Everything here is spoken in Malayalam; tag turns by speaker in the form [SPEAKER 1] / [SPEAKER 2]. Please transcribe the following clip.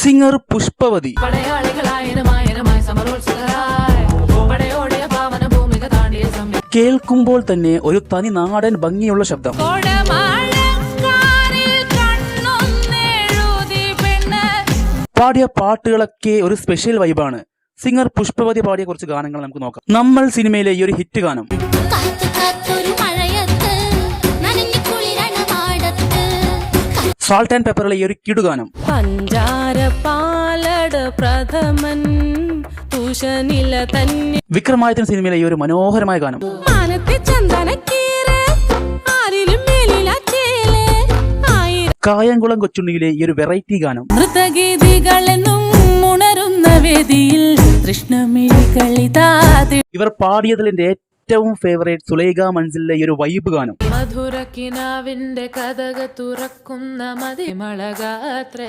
[SPEAKER 1] സിംഗർ പുഷ്പവതി. കേൾക്കുമ്പോൾ തന്നെ ഒരു തനി നാടൻ ഭംഗിയുള്ള ശബ്ദം. പാടിയ പാട്ടുകളൊക്കെ ഒരു സ്പെഷ്യൽ വൈബാണ്. സിംഗർ പുഷ്പവതി പാടിയ കുറച്ച് ഗാനങ്ങൾ നമുക്ക് നോക്കാം. നമ്മൾ സിനിമയിലെ ഈ ഒരു ഹിറ്റ് ഗാനം, സാൾട്ട് ആൻഡ് പെപ്പറിലെ ഈ ഒരു കിടുഗാനം, വിക്രമാദിത്യൻ സിനിമയിലെ ഈ ഒരു മനോഹരമായ ഗാനം, കായംകുളം കൊച്ചുണ്ണിയിലെ ഈ ഒരു വെറൈറ്റി ഗാനം, ഇവർ പാടിയതിൽ എന്റെ ഏറ്റവും ഫേവറേറ്റ് സുലൈഖ മൻസിലിലെ ഈ ഒരു വൈബ് ഗാനം,
[SPEAKER 2] മധുരക്കിനാവിന്റെ കഥക തുറക്കുന്ന മതിമളഗാത്രേ